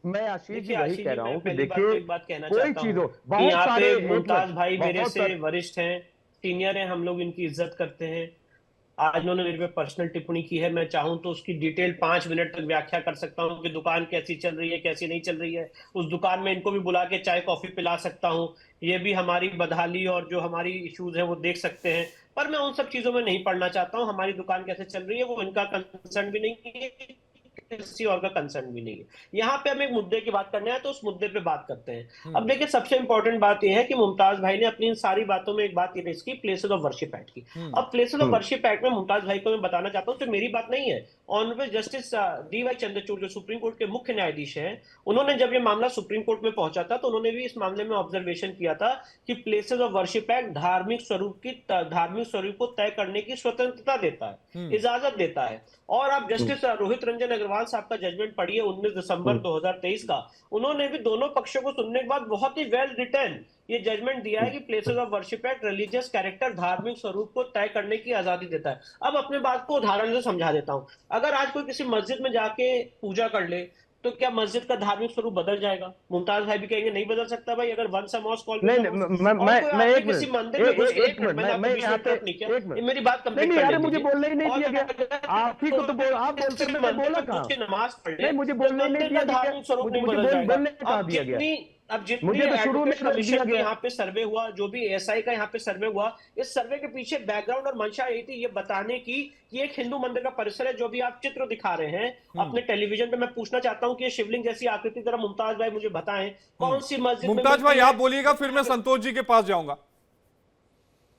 मैं आशीष जी देखिए वही आशीष कह जी, रहा मैं हूँ कि पहली बात तो देखिए एक बात कहना कोई चाहता चीज हूँ हो, कि बहुत यहाँ पे सारे एक मुमताज मिनट, भाई मेरे बहुत से सारे। वरिष्ठ हैं, सीनियर हैं, हम लोग इनकी इज्जत करते हैं। आज उन्होंने मेरे पे पर्सनल टिप्पणी की है, मैं चाहूं तो उसकी डिटेल 5 मिनट तक व्याख्या कर सकता हूँ कि दुकान कैसी चल रही है कैसी नहीं चल रही है। उस दुकान में इनको भी बुला के चाय कॉफी पिला सकता हूँ। ये भी हमारी बदहाली और जो हमारी इश्यूज है वो देख सकते हैं। पर मैं उन सब चीजों में नहीं पढ़ना चाहता हूँ। हमारी दुकान कैसे चल रही है वो इनका कंसर्न भी नहीं है, किसी और का कंसर्न भी नहीं है। यहाँ पे हम एक मुद्दे की बात करने हैं तो उस मुद्दे पे बात करते हैं। अब हम्म। देखिए सबसे इंपॉर्टेंट बात यह है कि मुमताज भाई ने अपनी इन सारी बातों में एक बात ये रेस की, प्लेसेस ऑफ वर्शिप एक्ट की। हम्म। अब places of hmm. Worship act में मुमताज भाई को मैं बताना चाहता हूँ तो मेरी बात नहीं है। Honourable justice D Y Chandrachud जो सुप्रीम कोर्ट के मुख्य न्यायाधीश हैं, उन्होंने जब ये मामला सुप्रीम कोर्ट में पहुंचा था तो उन्होंने भी इस मामले में ऑब्जर्वेशन किया था कि प्लेसेस ऑफ वर्शिप एक्ट धार्मिक स्वरूप को तय करने की स्वतंत्रता देता है, हम्म। इजाजत देता है। और आप हम्म। जस्टिस रोहित रंजन अग्रवाल साहब का जजमेंट पढ़िए 19 दिसंबर हम्म। 2023 का। उन्होंने भी दोनों पक्षों को सुनने के बाद बहुत ही वेल रिटर्न ये जजमेंट दिया है कि places of worship act religious character धार्मिक स्वरूप को तय करने की आजादी देता है। अब अपने बात को उदाहरण से समझा देता हूं। अगर आज कोई किसी मस्जिद में जाके पूजा कर ले तो क्या मस्जिद का धार्मिक स्वरूप बदल जाएगा? मुमताज भाई भी कहेंगे नहीं बदल सकता भाई, अगर वंस अ मॉस्क ऑलवेज नहीं अ नहीं, मॉस्क। मैं और कोई मैं आदमी एक किसी मिनट, मंदिर में घुस, एक एक मिनट मिनट, मैंने आपको मैं बीच में यहाँ पे इंटरप्ट नहीं किया, एक मिनट। ये मेरी बात नहीं कंप्लीट नहीं, करने अरे मुझे दीजिए। बोलने ही नहीं और दिया गया। आप ही को तो बोल, आप बोलते किसी मैं मंदिर बोला में घुस कहाँ? के नमाज पढ़ ले नहीं, मुझे तो उस बोलने नहीं मंदिर दिया का गया। धार्मिक स्वरूप नहीं मुझे बदल जाएगा। बोलने कहाँ अब दिया गया? जितनी अब जितनी मुझे तो शुरू में एडवोकेट दिया कमीशन के गया। यहाँ पे सर्वे हुआ, जो भी एएसआई का यहाँ पे सर्वे हुआ, इस सर्वे के पीछे बैकग्राउंड और मंशा यही थी, ये बताने की कि एक हिंदू मंदिर का परिसर है। जो भी आप चित्र दिखा रहे हैं हम्म। अपने टेलीविजन पे, मैं पूछना चाहता हूँ कि ये शिवलिंग जैसी आकृति जरा मुमताज भाई मुझे बताएं कौन सी हम्म। मस्जिद में मुमताज मिलती भाई है। आप बोलिएगा, फिर मैं संतोष जी के पास जाऊंगा।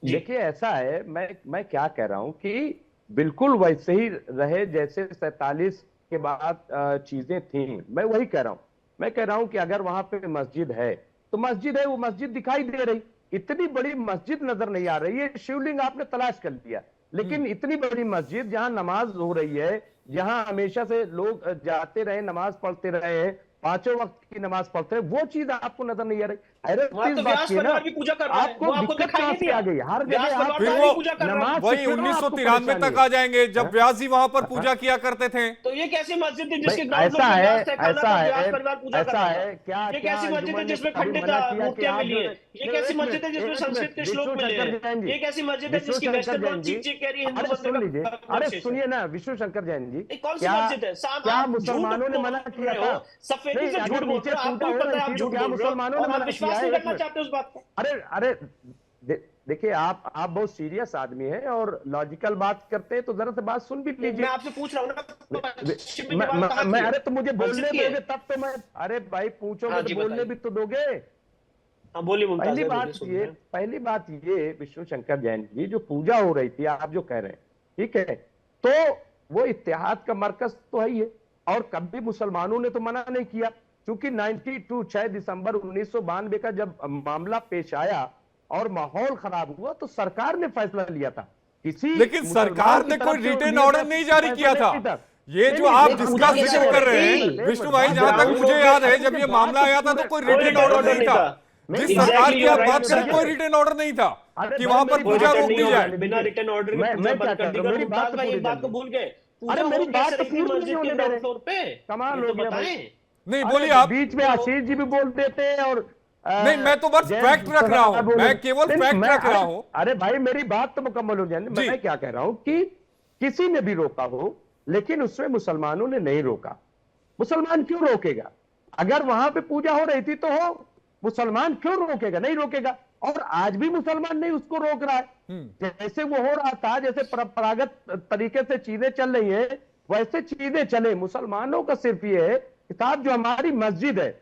जी। देखिए ऐसा है, मैं क्या कह रहा हूं कि बिल्कुल वैसे ही रहे जैसे 47 के बाद चीजें थी। मैं वही कह रहा हूं। मैं कह रहा हूं कि अगर वहां पे मस्जिद है तो मस्जिद है, वो मस्जिद दिखाई दे रही। इतनी बड़ी मस्जिद नजर नहीं आ रही है, शिवलिंग आपने तलाश कर लिया, हम्म। लेकिन इतनी बड़ी मस्जिद जहां नमाज हो रही है, जहां हमेशा से लोग जाते रहे, नमाज पढ़ते रहे हैं, पांचों वक्त की नमाज पढ़ते रहे, वो चीज आपको नजर नहीं आ रही। हैरत वहां इस तो बात व्यास की है ना, परिवार भी पूजा कर रहा है, आपको वो आपको दिक्कत दिखाई कहां नहीं से दिया? आ गई? हर व्यास जगह परिवार फिर तो आपको आज वो भी पूजा कर रहा है। नमाज वही छुट्टी, आपको 1993 परेशानी तक है। आ जाएंगे जब हाँ? व्यास जी वहां पर हाँ? पूजा किया करते थे। तो ये कैसी मस्जिद थी भाई जिसके ग्राउंड फ्लोर ऐसा पे है, व्यास तहखाना ऐसा था, व्यास है, परिवार पूजा कर ऐसा रहा था? है, क्या ये क्या कैसी मस्जिद है अंजुमन ने जिसमें कभी खंडित मना किया कि मूर्तियां आप मिली जो है? है? ये नहीं, कैसी एक मस्जिद मिनट, है जिसमें एक संस्कृत मिनट, के श्लोक विष्णु मिले शंकर हैं? जैन जी, ये कैसी मस्जिद है विष्णु जिसकी शंकर वेस्टर्न वॉल जैन जी, चीख चीख कह रही है हिंदू अरे मंदिर सुन लीजिए, का अरे अवशेष है? सुनिए ना विष्णु शंकर जैन जी, ये कौन सी क्या मस्जिद है साहब? क्या आप झूठ मुसलमानों ने बोल मना किया रहे हो, था? सफेदी नहीं, से झूठ अगर बोल नीचे रहे हो, आपको पूजा भी हो पता रही है आप थी तो झूठ क्या बोल रहे हो मुसलमानों ने और आप मना किया विश्वास है? नहीं एक करना मिनट, चाहते उस बात को। अरे अरे, देखिए आप बहुत सीरियस आदमी हैं और लॉजिकल बात करते हैं, तो जरा से बात सुन भी मैं लीजिए। आपसे पूछ रहा हूँ ना, पश्चिम मैं, बंगाल कहाँ की है? अरे तो मुझे मस्जिद बोलने की है? दोगे तब तो मैं, अरे भाई पूछोगे हाँ तो जी बोलने बताइए। भी तो दोगे। हाँ बोलिए मुमताज पहली भाई, बोलिए, बात सुन ये, रहे हैं। पहली बात ये विष्णु शंकर जैन जी, जो पूजा हो रही थी आप जो कह रहे हैं, ठीक है, तो वो इत्तेहाद का मरकज तो है ही है, और कभी मुसलमानों ने तो मना नहीं किया। क्योंकि 92 6 दिसंबर 1992 का जब मामला पेश आया और माहौल खराब हुआ तो सरकार ने फैसला लिया था, किसी लेकिन मुसलमान सरकार की ने कोई तरफ से रिटेन लिया ऑर्डर गया नहीं जारी फैसला किया था। नहीं था। ये नहीं जो नहीं, आप नहीं, जिसका पूजा एक कैसे जिक्र हो कर रही रहे एक हैं मिनट, थी? एक विष्णु मिनट, भाई, बात जहां तो तक ग्राउंड सुनिए। मुझे फ्लोर पे याद है अरे जब मुझे ये बात मामला तो आया था तो पूरे, कोई कोई रिटेन रिटर्न ऑर्डर ऑर्डर नहीं नहीं था। था। नहीं जिस नहीं, सरकार एग्जैक्टली की यू आप आर राइट बात कर रहे सुनिए हैं सर। कोई पहले। रिटेन ऑर्डर नहीं था अरे कि भाई वहां पर मेरी कोई बात पूजा तो रिटर्न रोक नहीं दी पूरी होगा, जाए। होने बिना दीजिए। रिटर्न ऑर्डर के पूजा मैं क्या बंद कर कह दी। रहा हूँ, अगर मेरी बात मुमताज तो भाई पूरी एक होने बात को दीजिए। भूल गए, अरे पूजा हो मेरी कैसे बात तो रही थी पूरी नहीं मस्जिद के होने दे ग्राउंड रहे। फ्लोर पे? कमाल ये हो तो गया भाई। बताएं। नहीं अरे बोलिए तो आप। बीच में जो आशीष जी भी बोल देते हैं और नहीं, मैं तो बस फैक्ट जैन रख रहा हूं, साहब बोले। मैं केवल नहीं नहीं, फैक्ट मैं, रख रहा अरे हूं। अरे भाई मेरी बात तो मुकम्मल हो जाए। जी। मैं क्या कह रहा हूं कि किसी ने भी रोका हो, लेकिन उसमें मुसलमानों ने नहीं रोका। मुसलमान क्यों रोकेगा? अगर वहां पे पूजा हो रही थी तो हो, मुसलमान क्यों रोकेगा? नहीं रोकेगा। और आज भी मुसलमान नहीं उसको रोक रहा है। हम्म। जैसे वो हो रहा था, जैसे परंपरागत तरीके से चीजें चल रही है, वैसे चीजें चले। मुसलमानों का सिर्फ ये है कि साहब जो हमारी मस्जिद है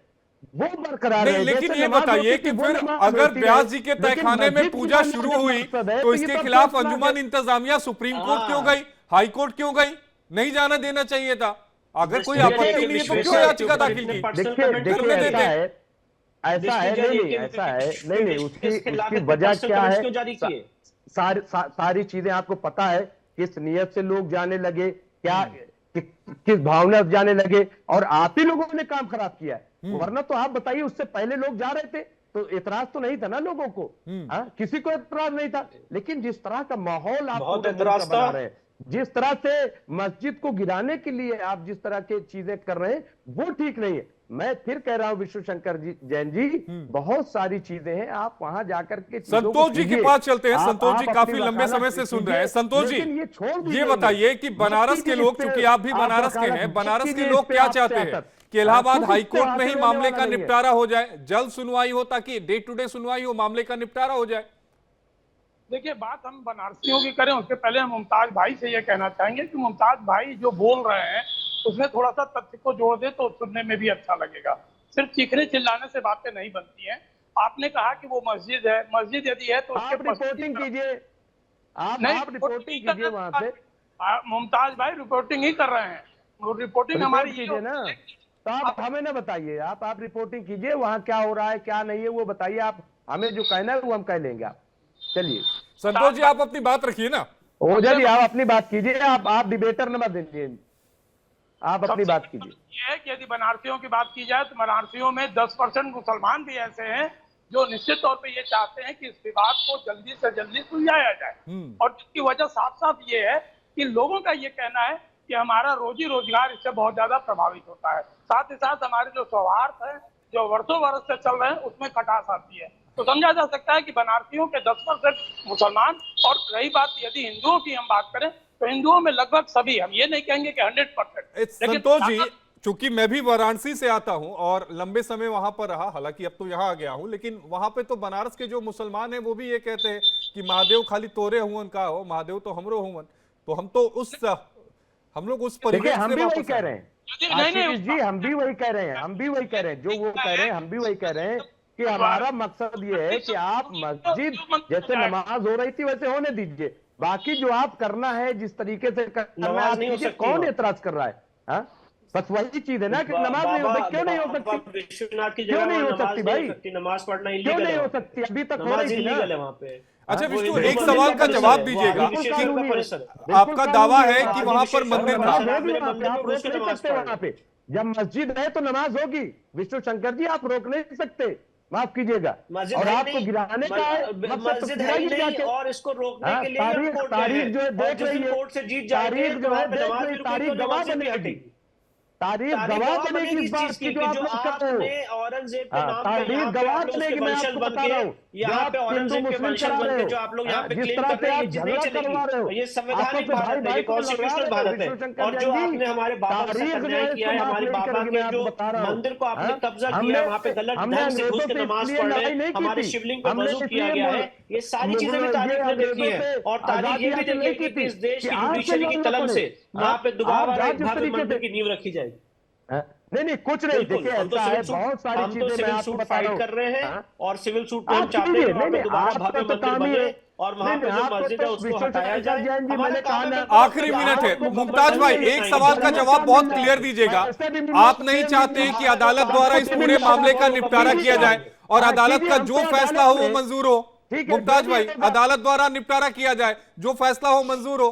वो बरकरार नहीं, रहे, लेकिन जैसे ये नमाज बताइए होती कि थी वो फिर नमाज अगर होती रहे। व्यास जी के लेकिन तहखाने में मस्जिद पूजा गिराना शुरू जब हुई मकसद है तो तो ये इसके तो खिलाफ अफसोसनाक है। अंजुमन इंतजामिया सुप्रीम कोर्ट क्यों हाँ, गई, हाई कोर्ट क्यों गई? नहीं जाना देना चाहिए था। अगर कोई जस्टिस आपत्ति जेके नहीं है तो क्यों विश्वेश्वर के याचिका ऊपर दाखिल इतने की? पर्सनल देखिए कमेंट क्यों देखिए करने किए? देते। ऐसा जस्टिस है, नहीं नहीं, जेके ऐसा है, नहीं नहीं, उसकी के खिलाफ उसकी इतने वजह पर्सनल क्या कमेंट्स है? क्यों जारी किए? सारी चीजें आपको पता है, किस नियत से लोग जाने लगे, क्या हम्म। किस भावना से जाने लगे, और आप ही लोगों ने काम खराब किया है। हम्म। वरना तो आप बताइए, उससे पहले लोग जा रहे थे तो एतराज तो नहीं था ना लोगों को। हम्म। हाँ, किसी को एतराज नहीं था। लेकिन जिस तरह का माहौल आप बहुत पूरे मुल्क का एतराज था। बना रहे हैं, जिस तरह से मस्जिद को गिराने के लिए आप जिस तरह की चीजें कर रहे हैं, वो ठीक नहीं है। मैं फिर कह रहा हूं विष्णु शंकर जी जैन जी, बहुत सारी चीजें हैं, आप वहां जाकर के संतोष जी के पास चलते हैं। संतोष जी काफी लंबे समय से सुन रहे हैं। संतोष जी ये बताइए कि बनारस के लोग, चूंकि आप भी बनारस के हैं, बनारस के लोग क्या चाहते हैं कि इलाहाबाद हाईकोर्ट में ही मामले का निपटारा हो जाए, जल्द सुनवाई हो, ताकि डे टू डे सुनवाई हो, मामले का निपटारा हो जाए। देखिए, बात हम बनारसियों की करें उसके पहले हम मुमताज भाई से ये कहना चाहेंगे कि मुमताज भाई जो बोल रहे हैं उसमें थोड़ा सा तथ्य को जोड़ दे तो सुनने में भी अच्छा लगेगा। सिर्फ चीखने चिल्लाने से बातें नहीं बनती हैं। आपने कहा कि वो मस्जिद है, मस्जिद यदि है तो आप रिपोर्टिंग कीजिए, आप रिपोर्टिंग कीजिए वहां से। मुमताज भाई रिपोर्टिंग ही कर रहे हैं, वो रिपोर्टिंग हमारी कीजिए ना, तो आप हमें ना बताइए, आप रिपोर्टिंग कीजिए वहां क्या हो रहा है क्या नहीं है वो बताइए, आप हमें जो कहना है वो हम कह लेंगे। आप चलिए संतोष जी, आप अपनी बात रखिए ना। ओझा जी आप अपनी बात कीजिए, आप डिबेटर न मत दीजिए, आप अपनी बात कीजिए। ये है कि यदि बनारसियों की बात की जाए तो बनारसियों में 10% मुसलमान भी ऐसे हैं जो निश्चित तौर पे ये चाहते हैं कि इस विवाद को जल्दी से जल्दी सुलझाया जाए, और जिसकी वजह साफ साफ ये है कि लोगों का ये कहना है कि हमारा रोजी रोजगार इससे बहुत ज्यादा प्रभावित होता है, साथ ही साथ हमारे जो सौहार्द है जो वर्षों वर्ष से चल रहे हैं उसमें खटास आती है। तो समझा जा सकता है कि बनारसियों के 10% मुसलमान, और रही बात यदि हिंदुओं की हम बात करें तो हिंदुओं में लगभग सभी, हम ये नहीं कहेंगे कि 100%। संतोष जी, चूंकि मैं भी वाराणसी से आता हूं और लंबे समय वहां पर रहा, हालांकि अब तो यहां आ गया हूं, लेकिन वहां पे तो बनारस के जो मुसलमान हैं वो भी ये कहते हैं कि महादेव खाली तोरे हुवन का हो, महादेव तो हमरो हुवन। तो हम लोग उस परिवेश हम से भी वही वापस कह रहे हैं आशीष जी, हम भी वही कह रहे हैं, जो वो कह रहे हैं हम भी वही कह रहे हैं कि हमारा मकसद ये है कि आप मस्जिद जैसे नमाज हो रही थी वैसे होने दीजिए, बाकी जो आप करना है जिस तरीके से करना है, कौन एतराज कर रहा है? हाँ, बस वही चीज है ना कि नमाज नहीं हो सकती। क्यों नहीं हो सकती? विश्वनाथ की क्यों नहीं हो सकती भाई? नमाज पढ़ना क्यों नहीं हो सकती? अभी तक हो रही थी ना वहाँ पे। अच्छा विष्णु, एक सवाल का जवाब दीजिएगा। आपका दावा है कि वहां पर मंदिर था, आप रोक नहीं सकते वहां पे, जब मस्जिद है तो नमाज होगी। विष्णु शंकर जी आप रोक नहीं सकते, माफ कीजिएगा, और आपको गिराने का है मस्जिद है ही नहीं, और इसको रोकने के लिए तारीख जो है देख रही है, कोर्ट से जीत जाएंगे, तारीख जो है देख रही है, तारीख गवाह बनेगी, तारीख गवाह बनेगी इस बात की जो आप लोग कर रहे हो। औरंगजेब के नाम पे तारीख गवाह बनेगी, मैं आपको बता रहा हूँ। यहाँ पे औरंगजेब के वंशज बन के जो आप लोग यहाँ पे क्लेम कर रहे हैं, ये नहीं चलेगी। ये संवैधानिक भारत है, ये कॉन्स्टिट्यूशनल भारत है, और जो आपने हमारे बाबा के साथ अन्याय किया है, हमारे बाबा के जो मंदिर को आपने कब्जा किया, वहाँ पे गलत ढंग से घुस के नमाज पढ़ रहे, हमारे शिवलिंग को वजू किया गया है, ये सारी चीजें भी तारीख ने देखी है। और तारीख ये भी देखी कि इस देश की जुडिशरी की कलम से वहाँ पे दोबारा एक भव्य मंदिर की नींव रखी जाएगी। नहीं कुछ नहीं, देखिए ऐसा है, बहुत सारी चीजें मैं आपको बता रहा हूं। कर रहे हैं और सिविल सूट में हम चाहते हैं वहां पे दोबारा भव्य मंदिर बने और वहां पे जो मस्जिद है उसको हटाया जाए। हमारे काम है। आखिरी मिनट है मुमताज भाई, एक सवाल का जवाब बहुत क्लियर दीजिएगा। आप नहीं चाहते कि अदालत द्वारा इस पूरे मामले का निपटारा किया जाए और अदालत का जो फैसला हो वो मंजूर हो? मुमताज भाई, अदालत द्वारा निपटारा किया जाए, जो फैसला हो मंजूर हो।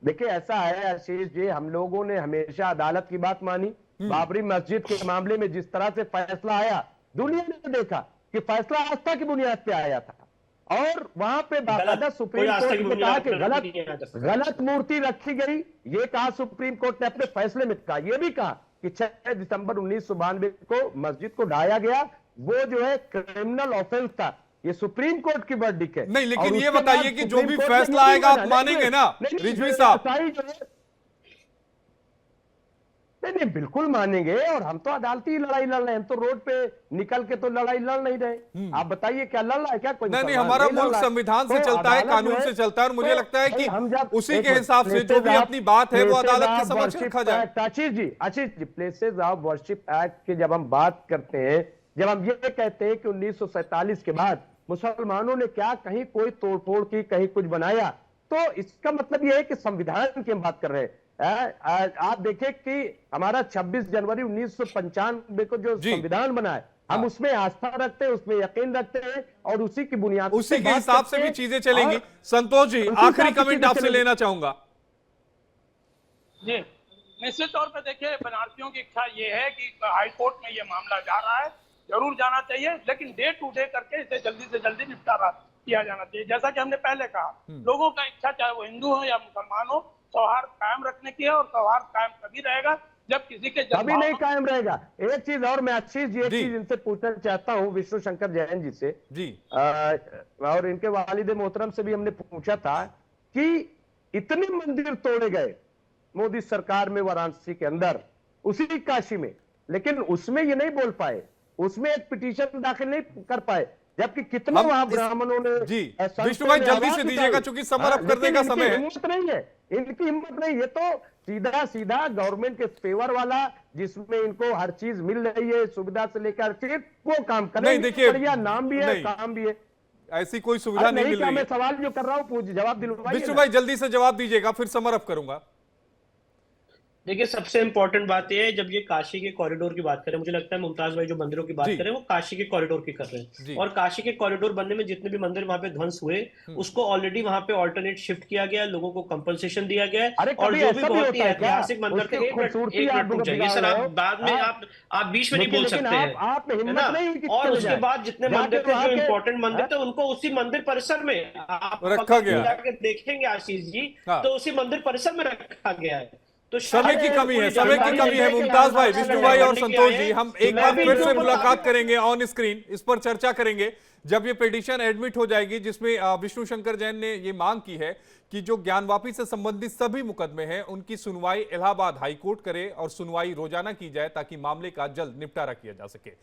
देखिए ऐसा है आशीष जी, हम लोगों ने हमेशा अदालत की बात मानी। बाबरी मस्जिद के मामले में जिस तरह से फैसला आया, दुनिया ने देखा कि फैसला आस्था की बुनियाद पे आया था, और वहां पे बाकायदा सुप्रीम कोर्ट ने कहा कि गलत मूर्ति रखी गई। ये कहा सुप्रीम कोर्ट ने अपने फैसले में कहा, ये भी कहा कि 6 दिसंबर 1992 को मस्जिद को ढाया गया, वो जो है क्रिमिनल ऑफेंस था। ये सुप्रीम कोर्ट की वर्डिक्ट है। नहीं, लेकिन ये बताइए कि जो भी फैसला आएगा आप मानेंगे ना रिजवी साहब? नहीं बिल्कुल मानेंगे, और हम तो अदालती लड़ाई लड़ रहे हैं, हम तो रोड पे निकल के तो लड़ाई लड़ नहीं रहे। आप बताइए क्या लड़ रहा है क्या कोई? नहीं, हमारा मुल्क संविधान से चलता है, कानून से चलता है, और मुझे लगता है कि उसी के हिसाब से जो भी अपनी बात है वो अदालत के समक्ष रखा जाए। Ashish ji, places of worship act की जब हम बात करते हैं, जब हम ये कहते हैं कि 1947 के बाद मुसलमानों ने क्या कहीं कोई तोड़फोड़ की, कहीं कुछ बनाया, तो इसका मतलब यह है कि संविधान की हम बात कर रहे हैं। आप देखें कि हमारा 26 जनवरी 1995 को जो संविधान बना है, हम उसमें आस्था रखते हैं, उसमें यकीन रखते हैं, और उसी की बुनियाद उसी के हिसाब से भी चीजें चलेंगी। संतोष जी, आखिरी कमेंट आपसे लेना चाहूंगा। जी, निश्चित तौर पर देखिए, बनारसियों की इच्छा ये है कि हाईकोर्ट में ये मामला जा रहा है, जरूर जाना चाहिए, लेकिन डे टू डे करके इसे जल्दी से जल्दी निपटारा किया जाना चाहिए। जैसा कि हमने पहले कहा, लोगों का इच्छा चाहे वो हिंदू हो या मुसलमान हो, सौहार्द कायम रखने की है, और सौहार्द कायम तभी रहेगा जब किसी के कभी नहीं कायम रहेगा। एक चीज और मैं अच्छी एक चीज इनसे पूछना चाहता हूँ, विष्णु शंकर जैन जी से जी, और इनके वालिद मोहतरम से भी हमने पूछा था कि इतने मंदिर तोड़े गए मोदी सरकार में वाराणसी के अंदर, उसी काशी में, लेकिन उसमें ये नहीं बोल पाए, उसमें एक पिटीशन दाखिल नहीं कर पाए, जबकि कितने वहां ब्राह्मणों ने। जी विष्णु भाई जल्दी से दीजिएगा क्योंकि समर अप करने का समय है। हिम्मत नहीं है, इनकी हिम्मत नहीं, ये तो सीधा सीधा गवर्नमेंट के फेवर वाला, जिसमें इनको हर चीज मिल रही है, सुविधा से लेकर हर चीज, वो काम कर रहे हैं। नहीं देखिए, बढ़िया नाम भी है, काम भी है, ऐसी कोई सुविधा नहीं मिल रही है। मैं सवाल जो कर रहा हूँ जवाब दिलवाइए। विष्णु भाई जल्दी से जवाब दीजिएगा, फिर समर अप करूंगा। देखिए सबसे इंपॉर्टेंट बात यह है, जब ये काशी के कॉरिडोर की बात करें, मुझे लगता है मुमताज भाई जो मंदिरों की बात करें वो काशी के कॉरिडोर की कर रहे हैं, और काशी के कॉरिडोर बनने में जितने भी मंदिर वहां पे ध्वंस हुए उसको ऑलरेडी वहां पे ऑल्टरनेट शिफ्ट किया गया है, लोगों को कंपनसेशन दिया गया है। और जो भी बहुत ही ऐतिहासिक मंदिर थे, एक मिनट रुक जाइए सर, आप बाद में आप बीच में नहीं बोल सकते हैं, है ना। और उसके बाद जितने मंदिर थे जो इंपॉर्टेंट मंदिर थे उनको उसी मंदिर परिसर में आप रखा गया, जाकर देखेंगे आशीष जी, तो उसी मंदिर परिसर में रखा गया है। तो समय की कमी है, समय की कमी है। मुमताज भाई, विष्णु भाई और संतोष जी, हम एक बार फिर से मुलाकात करेंगे ऑन स्क्रीन, इस पर चर्चा करेंगे जब ये पिटीशन एडमिट हो जाएगी, जिसमें विष्णु शंकर जैन ने ये मांग की है कि जो ज्ञानवापी से संबंधित सभी मुकदमे हैं उनकी सुनवाई इलाहाबाद हाईकोर्ट करे और सुनवाई रोजाना की जाए ताकि मामले का जल्द निपटारा किया जा सके।